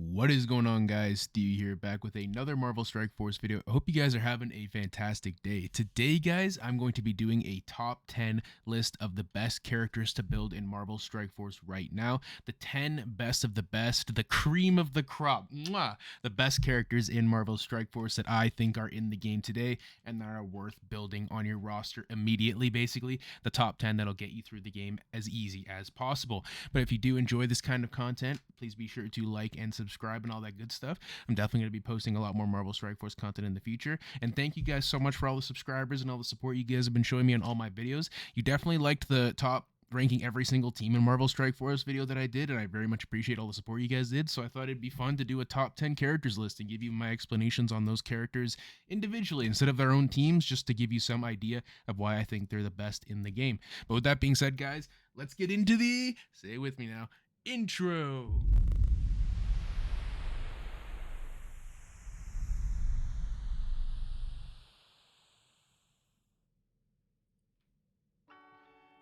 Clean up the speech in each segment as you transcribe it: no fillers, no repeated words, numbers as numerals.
What is going on, guys? Steve here, back with another Marvel Strike Force video. I hope you guys are having a fantastic day. Today, guys, I'm going to be doing a top 10 list of the best characters to build in Marvel Strike Force right now. The 10 best of the best, the cream of the crop, the best characters in Marvel Strike Force that I think are in the game today and that are worth building on your roster immediately, basically. The top 10 that'll get you through the game as easy as possible. But if you do enjoy this kind of content, please be sure to like and subscribe and all that good stuff. I'm definitely going to be posting a lot more Marvel Strike Force content in the future. And thank you guys so much for all the subscribers and all the support you guys have been showing me on all my videos. You definitely liked the top ranking every single team in Marvel Strike Force video that I did, and I very much appreciate all the support you guys did. So I thought it'd be fun to do a top 10 characters list and give you my explanations on those characters individually instead of their own teams, just to give you some idea of why I think they're the best in the game. But with that being said, guys, let's get into the, say it with me now, intro.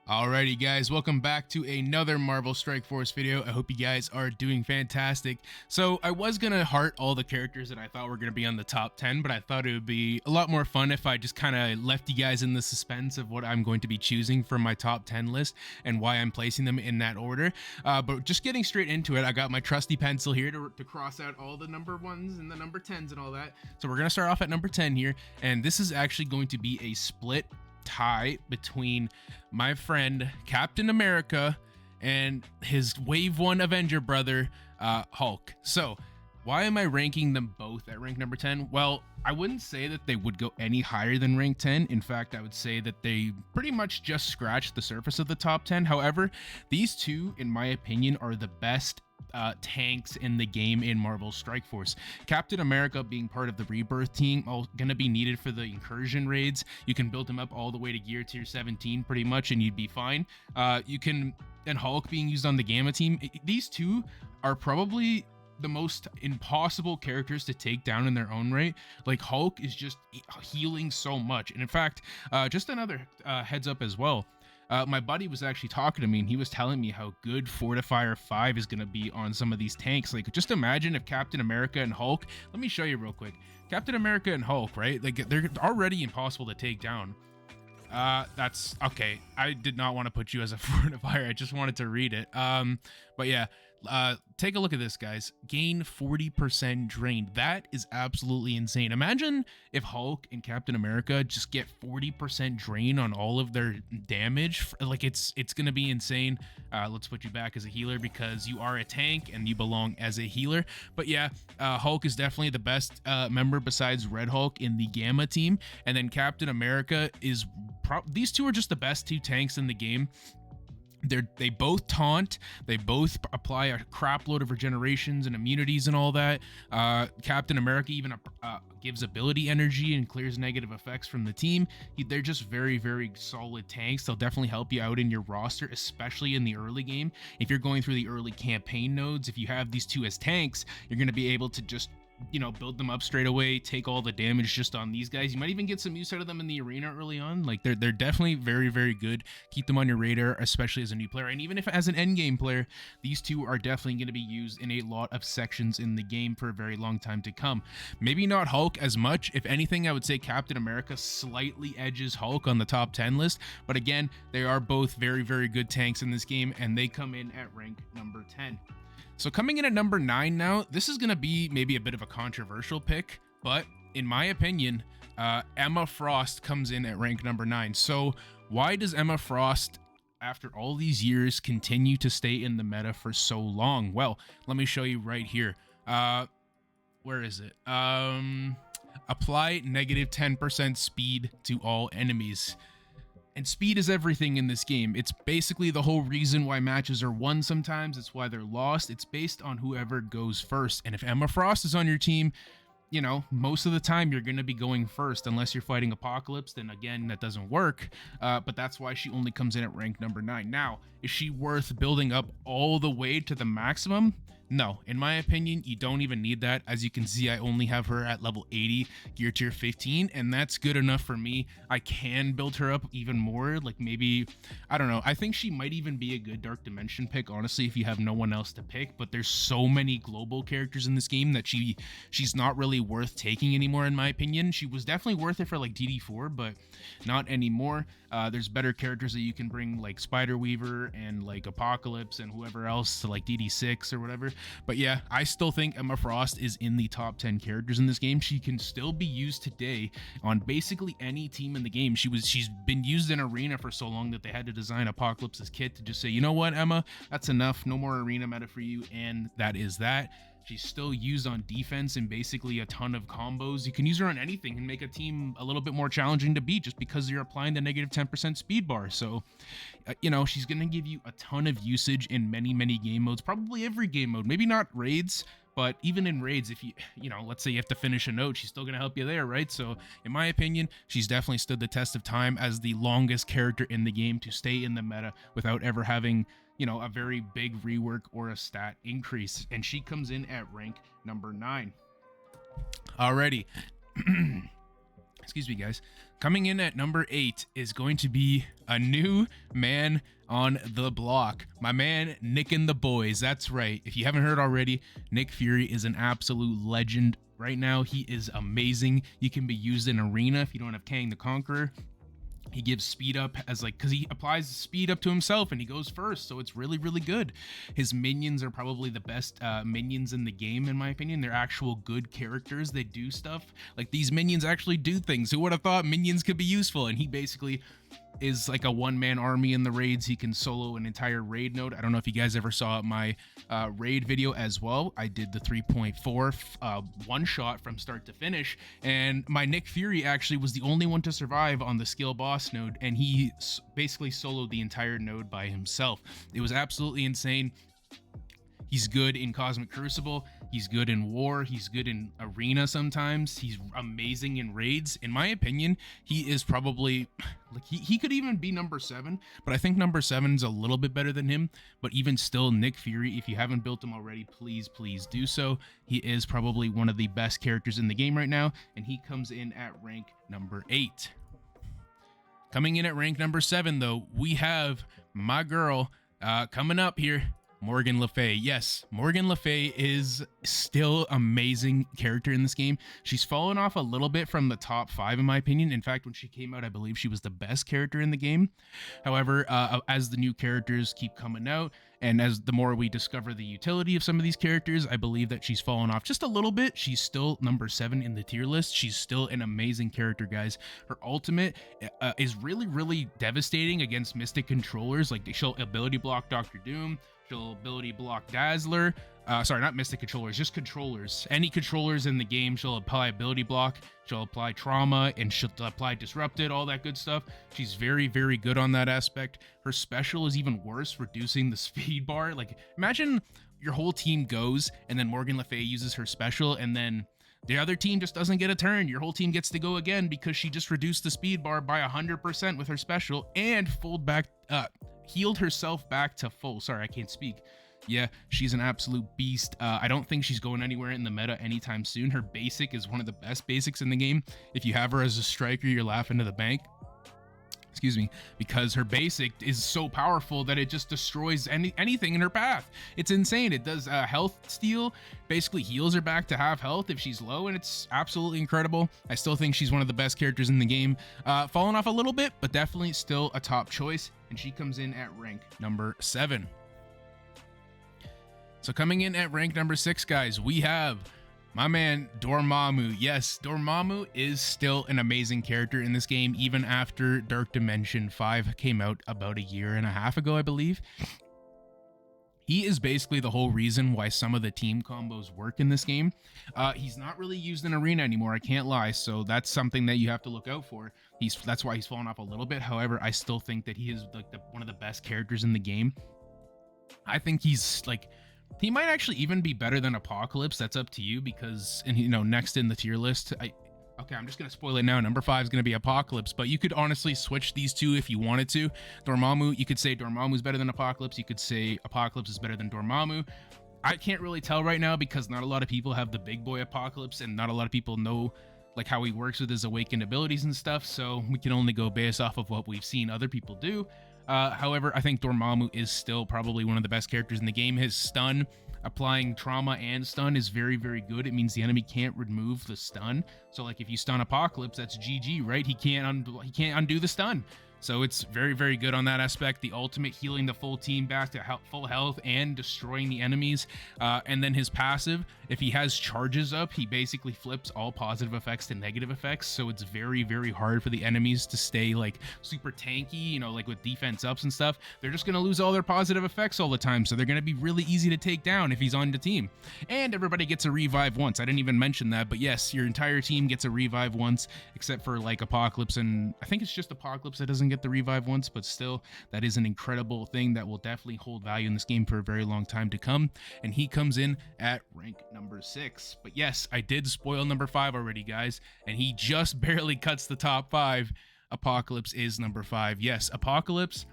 Alrighty, guys, welcome back to another Marvel Strike Force video. I hope you guys are doing fantastic. So I was gonna heart all the characters that I thought were gonna be on the top 10, but I thought it would be a lot more fun if I just kind of left you guys in the suspense of what I'm going to be choosing for my top 10 list and why I'm placing them in that order. But just getting straight into it, I got my trusty pencil here to cross out all the number ones and the number 10s and all that. So we're gonna start off at number 10 here, and this is actually going to be a split tie between my friend Captain America and his Wave 1 Avenger brother, Hulk. So why am I ranking them both at rank number 10? Well, I wouldn't say that they would go any higher than rank 10. In fact, I would say that they pretty much just scratched the surface of the top 10. However, these two, in my opinion, are the best tanks in the game in Marvel Strike Force. Captain America being part of the Rebirth team, gonna be needed for the incursion raids. You can build him up all the way to gear tier 17 pretty much and you'd be fine. And Hulk being used on the Gamma team. These two are probably the most impossible characters to take down in their own right. Like, Hulk is just healing so much. And in fact, just another heads up as well, my buddy was actually talking to me and he was telling me how good Fortifier 5 is going to be on some of these tanks. Like, just imagine if Captain America and Hulk, let me show you real quick. Captain America and Hulk, right? Like, they're already impossible to take down. That's okay. I did not want to put you as a fortifier. I just wanted to read it. But yeah, take a look at this, guys. Gain 40% drain. That is absolutely insane. Imagine if Hulk and Captain America just get 40% drain on all of their damage. Like, it's gonna be insane. Let's put you back as a healer because you are a tank and you belong as a healer. But yeah, Hulk is definitely the best member besides Red Hulk in the Gamma team, and then Captain America is these two are just the best two tanks in the game. They both taunt, they both apply a crap load of regenerations and immunities and all that. Captain America even gives ability energy and clears negative effects from the team. They're just very, very solid tanks. They'll definitely help you out in your roster, especially in the early game. If you're going through the early campaign nodes, if you have these two as tanks, you're going to be able to just, you know, build them up straight away, take all the damage just on these guys. You might even get some use out of them in the arena early on. Like, they're definitely very, very good. Keep them on your radar, especially as a new player. And even if as an endgame player, these two are definitely going to be used in a lot of sections in the game for a very long time to come. Maybe not Hulk as much. If anything, I would say Captain America slightly edges Hulk on the top 10 list. But again, they are both very, very good tanks in this game, and they come in at rank number 10. So coming in at number 9 now, this is going to be maybe a bit of a controversial pick, but in my opinion, Emma Frost comes in at rank number 9. So why does Emma Frost, after all these years, continue to stay in the meta for so long? Well, let me show you right here. Where is it? Apply negative 10% speed to all enemies. And speed is everything in this game. It's basically the whole reason why matches are won sometimes. It's why they're lost. It's based on whoever goes first. And if Emma Frost is on your team, you know, most of the time you're going to be going first unless you're fighting Apocalypse. Then again, that doesn't work. But that's why she only comes in at rank number 9. Now, is she worth building up all the way to the maximum? No, in my opinion, you don't even need that. As you can see, I only have her at level 80, gear tier 15, and that's good enough for me. I can build her up even more, like maybe, I don't know. I think she might even be a good Dark Dimension pick, honestly, if you have no one else to pick, but there's so many global characters in this game that she's not really worth taking anymore, in my opinion. She was definitely worth it for like DD4, but not anymore. There's better characters that you can bring, like Spider Weaver and like Apocalypse and whoever else to like DD6 or whatever. But yeah, I still think Emma Frost is in the top 10 characters in this game. She can still be used today on basically any team in the game. She's been used in Arena for so long that they had to design Apocalypse's kit to just say, you know what, Emma, that's enough. No more Arena meta for you, and that is that. She's still used on defense and basically a ton of combos. You can use her on anything and make a team a little bit more challenging to beat just because you're applying the negative 10% speed bar. So, you know, she's going to give you a ton of usage in many, many game modes, probably every game mode. Maybe not raids, but even in raids, if you know, let's say you have to finish a node, she's still going to help you there, right? So in my opinion, she's definitely stood the test of time as the longest character in the game to stay in the meta without ever having, you know, a very big rework or a stat increase. And she comes in at rank number 9. Alrighty. Excuse me, guys. Coming in at number 8 is going to be a new man on the block. My man, Nick and the boys. That's right. If you haven't heard already, Nick Fury is an absolute legend right now. He is amazing. You can be used in Arena if you don't have Kang the Conqueror. He gives speed up as like, because he applies speed up to himself and he goes first, so it's really, really good. His minions are probably the best minions in the game, in my opinion. They're actual good characters. They do stuff. Like, these minions actually do things. Who would have thought minions could be useful? And he basically is like a one-man army in the raids. He can solo an entire raid node. I don't know if you guys ever saw my raid video as well. I did the 3.4 one shot from start to finish, and my Nick Fury actually was the only one to survive on the skill boss node, and he basically soloed the entire node by himself. It was absolutely insane. He's good in Cosmic Crucible. He's good in War. He's good in Arena sometimes. He's amazing in raids. In my opinion, he is probably, like, he could even be number 7, but I think number 7 is a little bit better than him. But even still, Nick Fury, if you haven't built him already, please do so. He is probably one of the best characters in the game right now, and he comes in at rank number 8. Coming in at rank number 7, though, we have my girl coming up here, Morgan LaFaye. Yes, Morgan LaFaye is still amazing character in this game. She's fallen off a little bit from the top 5 in my opinion. In fact, when she came out, I believe she was the best character in the game. However, as the new characters keep coming out, and as the more we discover the utility of some of these characters, I believe that she's fallen off just a little bit. She's still number 7 in the tier list. She's still an amazing character, guys. Her ultimate is really, really devastating against Mystic controllers. Like, she'll ability block Dr. Doom. She'll ability block Dazzler. Sorry, not Mystic controllers, just controllers. Any controllers in the game, she'll apply ability block. She'll apply trauma, and she'll apply disrupted, all that good stuff. She's very, very good on that aspect. Her special is even worse, reducing the speed bar. Like, imagine your whole team goes, and then Morgan LaFaye uses her special, and then the other team just doesn't get a turn. Your whole team gets to go again because she just reduced the speed bar by 100% with her special and healed herself back to full. Sorry, I can't speak. Yeah, she's an absolute beast. I don't think she's going anywhere in the meta anytime soon. Her basic is one of the best basics in the game. If you have her as a striker, you're laughing to the bank. Excuse me, because her basic is so powerful that it just destroys anything in her path. It's insane. It does health steal, basically heals her back to half health if she's low, and it's absolutely incredible. I still think she's one of the best characters in the game. Fallen off a little bit, but definitely still a top choice, and she comes in at rank number 7. So coming in at rank number 6, guys, we have my man, Dormammu. Yes, Dormammu is still an amazing character in this game, even after Dark Dimension 5 came out about a year and a half ago, I believe. He is basically the whole reason why some of the team combos work in this game. He's not really used in Arena anymore, I can't lie, so that's something that you have to look out for. That's why he's fallen off a little bit. However, I still think that he is like one of the best characters in the game. I think he's like, he might actually even be better than Apocalypse. That's up to you, because, and you know, next in the tier list, okay, I'm just gonna spoil it now. Number 5 is gonna be Apocalypse, but you could honestly switch these two if you wanted to. Dormammu, you could say Dormammu's better than Apocalypse. You could say Apocalypse is better than Dormammu. I can't really tell right now because not a lot of people have the big boy Apocalypse, and not a lot of people know like how he works with his awakened abilities and stuff, so we can only go based off of what we've seen other people do. However, I think Dormammu is still probably one of the best characters in the game. His stun, applying trauma and stun, is very, very good. It means the enemy can't remove the stun. So like if you stun Apocalypse, that's GG, right? He can't undo the stun. So it's very, very good on that aspect. The ultimate, healing the full team back to full health and destroying the enemies. And then his passive, if he has charges up, he basically flips all positive effects to negative effects. So it's very, very hard for the enemies to stay like super tanky, you know, like with defense ups and stuff. They're just going to lose all their positive effects all the time. So they're going to be really easy to take down if he's on the team. And everybody gets a revive once. I didn't even mention that, but yes, your entire team gets a revive once, except for like Apocalypse. And I think it's just Apocalypse that doesn't get the revive once, but still, that is an incredible thing that will definitely hold value in this game for a very long time to come. And he comes in at rank number 6. But yes, I did spoil number 5 already, guys, and he just barely cuts the top 5. Apocalypse is number 5. Yes, Apocalypse,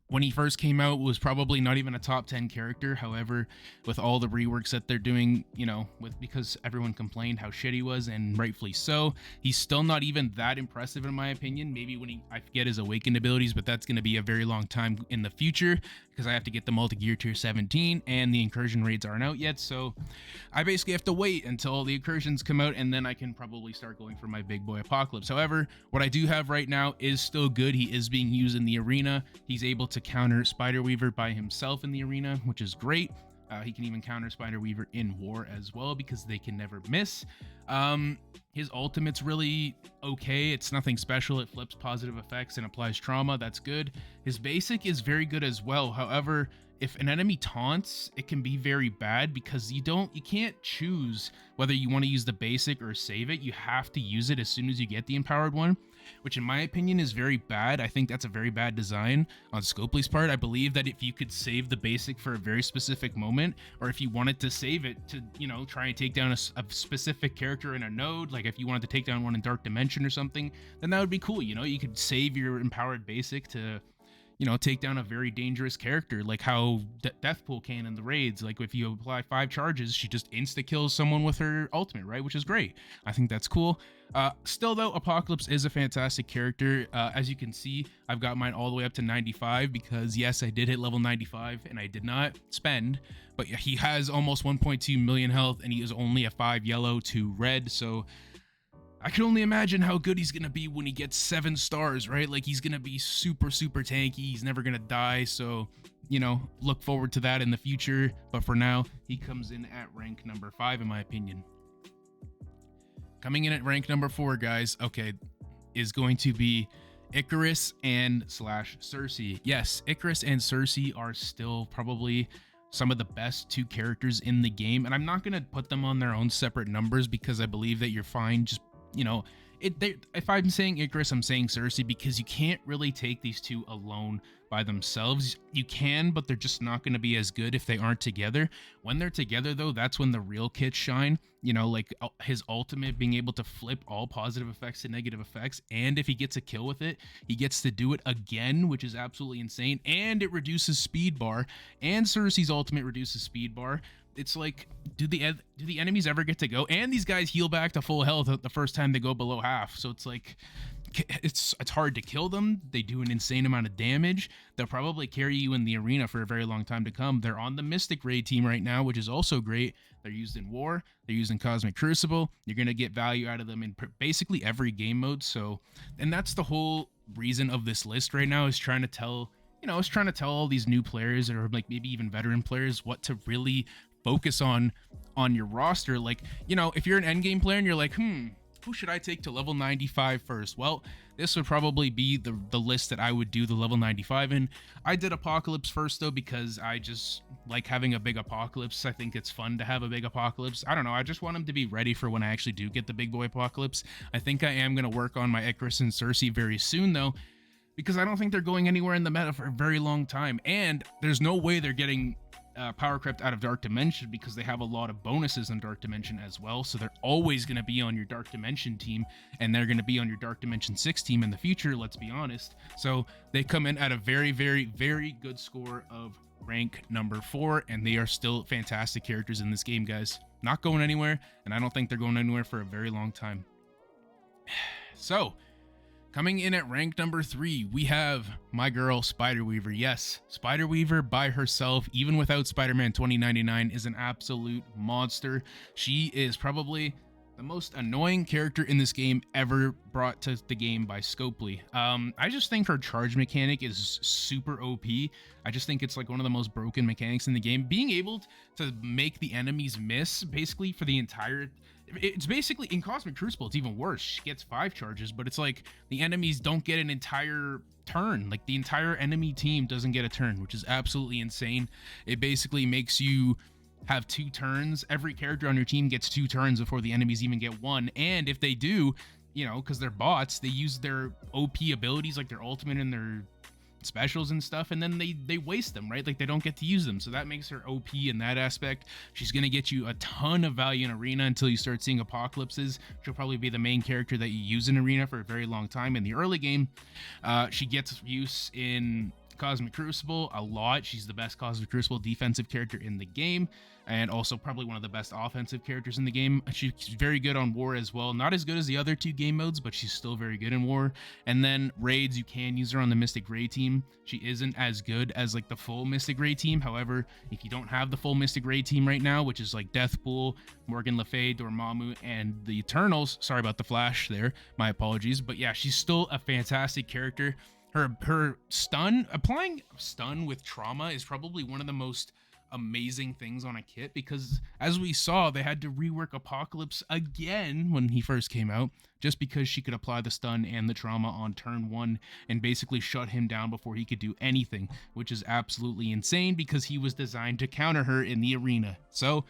when he first came out, was probably not even a top 10 character. However, with all the reworks that they're doing, you know, because everyone complained how shit he was, and rightfully so, he's still not even that impressive in my opinion. Maybe when I forget his awakened abilities, but that's going to be a very long time in the future because I have to get them all to gear tier 17 and the incursion raids aren't out yet. So I basically have to wait until the incursions come out, and then I can probably start going for my big boy Apocalypse. However, what I do have right now is still good. He is being used in the arena. He's able to counter Spider Weaver by himself in the arena, which is great. He can even counter Spider Weaver in war as well because they can never miss. His ultimate's really okay. It's nothing special. It flips positive effects and applies trauma. That's good. His basic is very good as well. However, if an enemy taunts, it can be very bad because you can't choose whether you want to use the basic or save it. You have to use it as soon as you get the empowered one, which in my opinion is very bad. I think that's a very bad design on Scopely's part. I believe that if you could save the basic for a very specific moment, or if you wanted to save it to, you know, try and take down a specific character in a node, like if you wanted to take down one in Dark Dimension or something, then that would be cool. You know, you could save your empowered basic to, you know, take down a very dangerous character, like how Deathpool can in the raids. Like if you apply 5 charges, she just insta kills someone with her ultimate, right? Which is great. I think that's cool. Still though, Apocalypse is a fantastic character. As you can see, I've got mine all the way up to 95 because yes, I did hit level 95 and I did not spend, but he has almost 1.2 million health and he is only a 5 yellow to red. So I can only imagine how good he's going to be when he gets 7 stars, right? Like he's going to be super, super tanky. He's never going to die. So, you know, look forward to that in the future. But for now, he comes in at rank number 5, in my opinion. Coming in at rank number 4, guys, okay, is going to be Icarus and Cersei. Yes, Icarus and Cersei are still probably some of the best 2 characters in the game. And I'm not going to put them on their own separate numbers because I believe that you're fine just, you know, if I'm saying Icarus, I'm saying Cersei because you can't really take these 2 alone by themselves. You can, but they're just not going to be as good if they aren't together. When they're together, though, that's when the real kits shine. You know, like his ultimate being able to flip all positive effects to negative effects. And if he gets a kill with it, he gets to do it again, which is absolutely insane. And it reduces speed bar. And Cersei's ultimate reduces speed bar. It's like, do the enemies ever get to go? And these guys heal back to full health the first time they go below half. So it's like, it's hard to kill them. They do an insane amount of damage. They'll probably carry you in the arena for a very long time to come. They're on the Mystic Raid team right now, which is also great. They're used in War. They're used in Cosmic Crucible. You're going to get value out of them in basically every game mode. So, and that's the whole reason of this list right now, is trying to tell, you know, all these new players, or like maybe even veteran players, what to really focus on your roster. Like, you know, if you're an endgame player and you're like, who should I take to level 95 first? Well, this would probably be the list that I would do the level 95 in. I did Apocalypse first though, because I just like having a big Apocalypse. I think it's fun to have a big Apocalypse. I don't know, I just want him to be ready for when I actually do get the big boy Apocalypse. I think I am going to work on my Icarus and Cersei very soon though, because I don't think they're going anywhere in the meta for a very long time. And there's no way they're getting power crept out of Dark Dimension, because they have a lot of bonuses in Dark Dimension as well. So they're always going to be on your Dark Dimension team, and they're going to be on your Dark Dimension 6 team in the future, let's be honest. So they come in at a very, very, very good score of rank number 4, and they are still fantastic characters in this game, guys. Not going anywhere, and I don't think they're going anywhere for a very long time. So, coming in at rank number 3, we have my girl, Spider-Weaver. Yes, Spider-Weaver by herself, even without Spider-Man 2099, is an absolute monster. She is probably the most annoying character in this game ever brought to the game by Scopely. I just think her charge mechanic is super OP. I just think it's like one of the most broken mechanics in the game. Being able to make the enemies miss basically for the entire... It's basically, in Cosmic Crucible, it's even worse. She gets 5 charges, but it's like the enemies don't get an entire turn. Like the entire enemy team doesn't get a turn, which is absolutely insane. It basically makes you have 2 turns. Every character on your team gets 2 turns before the enemies even get 1. And if they do, you know, because they're bots, they use their OP abilities, like their ultimate and their specials and stuff, and then they waste them, right? Like they don't get to use them. So that makes her OP in that aspect. She's going to get you a ton of value in Arena until you start seeing apocalypses. She'll probably be the main character that you use in Arena for a very long time. In the early game, she gets use in Cosmic Crucible a lot. She's the best Cosmic Crucible defensive character in the game, and also probably one of the best offensive characters in the game. She's very good on War as well. Not as good as the other 2 game modes, but she's still very good in War. And then raids, you can use her on the Mystic Ray team. She isn't as good as like the full Mystic Ray team. However, if you don't have the full Mystic Ray team right now, which is like Deathpool, Morgan LaFaye, Dormammu, and the Eternals, sorry about the flash there, my apologies, but yeah, she's still a fantastic character. Her stun, applying stun with trauma is probably one of the most amazing things on a kit, because as we saw, they had to rework Apocalypse again when he first came out, just because she could apply the stun and the trauma on turn 1 and basically shut him down before he could do anything, which is absolutely insane because he was designed to counter her in the arena. So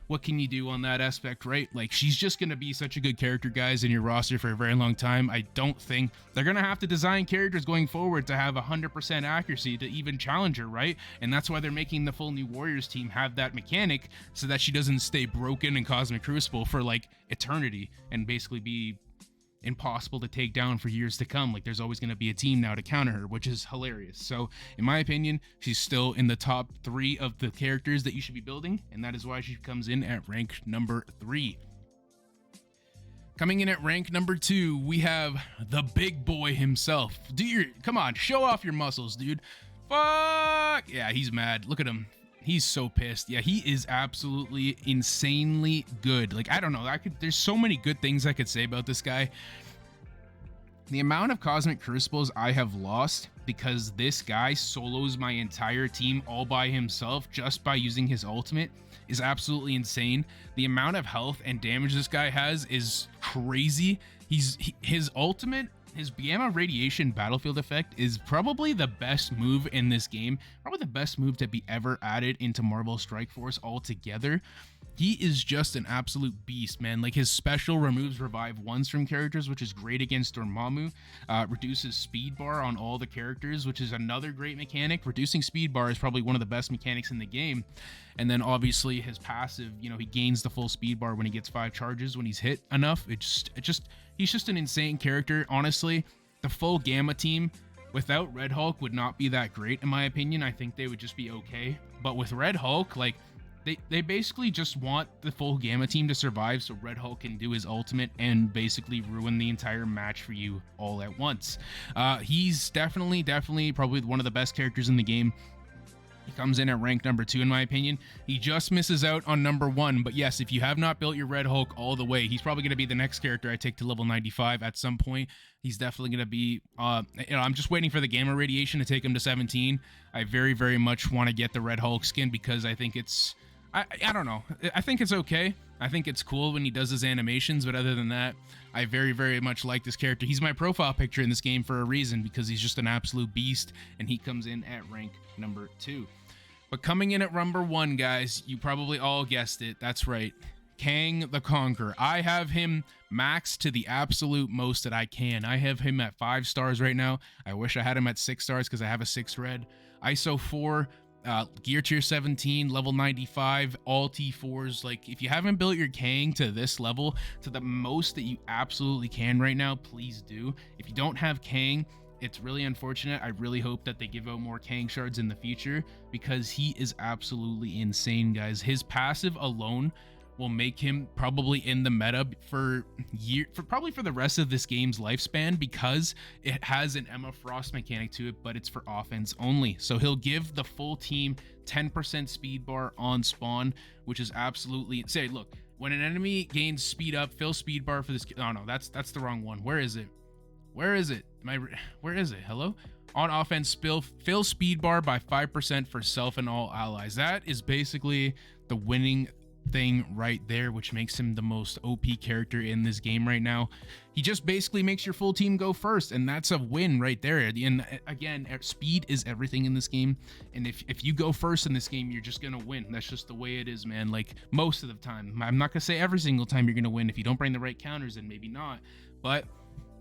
what can you do on that aspect, right? Like, she's just going to be such a good character, guys, in your roster for a very long time. I don't think they're going to have to design characters going forward to have 100% accuracy to even challenge her, right? And that's why they're making the full New Warriors team have that mechanic, so that she doesn't stay broken in Cosmic Crucible for, like, eternity and basically be impossible to take down for years to come. Like, there's always going to be a team now to counter her, which is hilarious. So in my opinion, she's still in the top 3 of the characters that you should be building, and that is why she comes in at rank number 3. Coming in at rank number 2, we have the big boy himself. Come on, show off your muscles, dude. Fuck yeah, he's mad. Look at him. He's so pissed. Yeah, he is absolutely insanely good. Like, I don't know. There's so many good things I could say about this guy. The amount of Cosmic Crucibles I have lost because this guy solos my entire team all by himself just by using his ultimate is absolutely insane. The amount of health and damage this guy has is crazy. His ultimate, his Gamma Radiation Battlefield effect, is probably the best move in this game. Probably the best move to be ever added into Marvel Strike Force altogether. He is just an absolute beast, man. Like, his special removes revive ones from characters, which is great against Dormammu. Reduces speed bar on all the characters, which is another great mechanic. Reducing speed bar is probably one of the best mechanics in the game. And then obviously his passive, you know, he gains the full speed bar when he gets 5 charges when he's hit enough. He's just an insane character. Honestly, the full Gamma team without Red Hulk would not be that great, in my opinion. I think they would just be okay. But with Red Hulk, like, they basically just want the full Gamma team to survive so Red Hulk can do his ultimate and basically ruin the entire match for you all at once. He's definitely probably one of the best characters in the game. He comes in at rank number 2, in my opinion. He just misses out on number 1. But yes, if you have not built your Red Hulk all the way, he's probably going to be the next character I take to level 95 at some point. He's definitely going to be, I'm just waiting for the Gamma Radiation to take him to 17. I very, very much want to get the Red Hulk skin because I think it's, I don't know. I think it's okay. I think it's cool when he does his animations, but other than that, I very, very much like this character. He's my profile picture in this game for a reason, because he's just an absolute beast, and he comes in at rank number 2. But coming in at number 1, guys, you probably all guessed it. That's right. Kang the Conqueror. I have him maxed to the absolute most that I can. I have him at 5 stars right now. I wish I had him at 6 stars because I have a 6 red. ISO 4. Gear tier 17, level 95, all T4s. Like, if you haven't built your Kang to this level, to the most that you absolutely can right now, please do. If you don't have Kang, It's really unfortunate. I really hope that they give out more Kang shards in the future, because he is absolutely insane, guys. His passive alone will make him probably in the meta for probably for the rest of this game's lifespan, because it has an Emma Frost mechanic to it, but it's for offense only. So he'll give the full team 10% speed bar on spawn, which is absolutely say. Look, when an enemy gains speed up, fill speed bar for this. Oh no, that's the wrong one. Where is it? Where is it? Where is it? Hello? On offense, fill speed bar by 5% for self and all allies. That is basically the winning thing right there, which makes him the most OP character in this game right now. He just basically makes your full team go first, and that's a win right there. And again, speed is everything in this game, and if you go first in this game, you're just gonna win. That's just the way it is, man. Like, most of the time. I'm not gonna say every single time you're gonna win. If you don't bring the right counters, then maybe not, but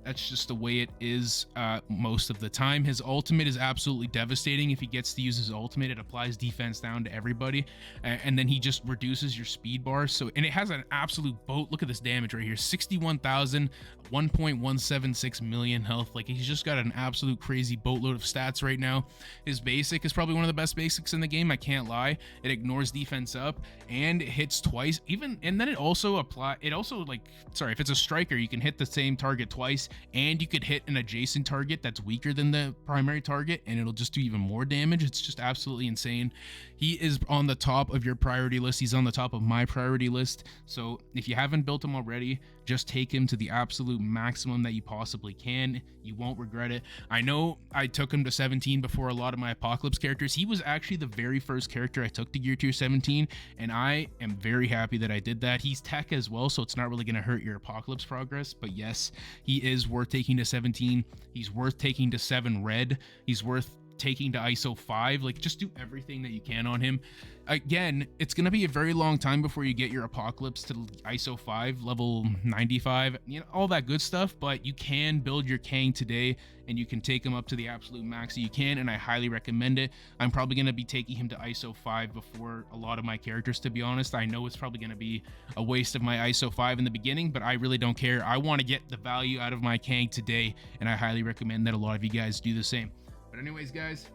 that's just the way it is most of the time. His ultimate is absolutely devastating. If he gets to use his ultimate, it applies defense down to everybody, and then he just reduces your speed bar. So, and it has an absolute boat. Look at this damage right here: 61,000, 1.176 million health. Like, he's just got an absolute crazy boatload of stats right now. His basic is probably one of the best basics in the game, I can't lie. It ignores defense up, and it hits twice even, and then it also if it's a striker, you can hit the same target twice, and you could hit an adjacent target that's weaker than the primary target, and it'll just do even more damage. It's just absolutely insane. He is on the top of your priority list. He's on the top of my priority list. So if you haven't built him already, just take him to the absolute maximum that you possibly can. You won't regret it. I know I took him to 17 before a lot of my Apocalypse characters. He was actually the very first character I took to gear tier 17, and I am very happy that I did that. He's tech as well, so it's not really going to hurt your Apocalypse progress, but yes, he is worth taking to 17. He's worth taking to 7 red. He's worth taking to ISO 5. Like, just do everything that you can on him. Again, it's going to be a very long time before you get your Apocalypse to ISO 5, level 95, you know, all that good stuff, but you can build your Kang today, and you can take him up to the absolute max that you can, and I highly recommend it. I'm probably going to be taking him to ISO 5 before a lot of my characters, to be honest. I know it's probably going to be a waste of my ISO 5 in the beginning, but I really don't care. I want to get the value out of my Kang today, and I highly recommend that a lot of you guys do the same. But anyways, guys,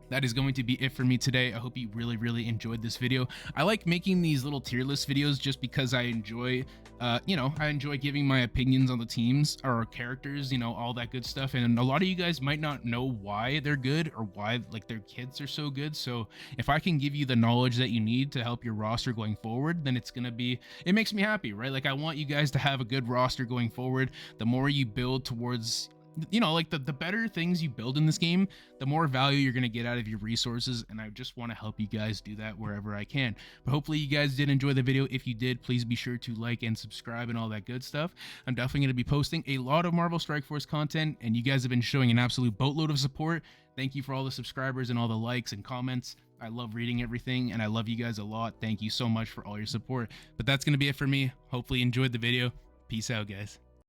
that is going to be it for me today. I hope you really enjoyed this video. I like making these little tier list videos just because I enjoy, I enjoy giving my opinions on the teams or characters, all that good stuff. And a lot of you guys might not know why they're good or why like their kits are so good. So if I can give you the knowledge that you need to help your roster going forward, then it makes me happy, right? Like, I want you guys to have a good roster going forward. The more you build towards, like the better things you build in this game, the more value you're going to get out of your resources, and I just want to help you guys do that wherever I can. But hopefully you guys did enjoy the video. If you did, please be sure to like and subscribe and all that good stuff. I'm definitely going to be posting a lot of Marvel Strike Force content, and you guys have been showing an absolute boatload of support. Thank you for all the subscribers and all the likes and comments. I love reading everything, and I love you guys a lot. Thank you so much for all your support. But that's going to be it for me. Hopefully you enjoyed the video. Peace out, guys.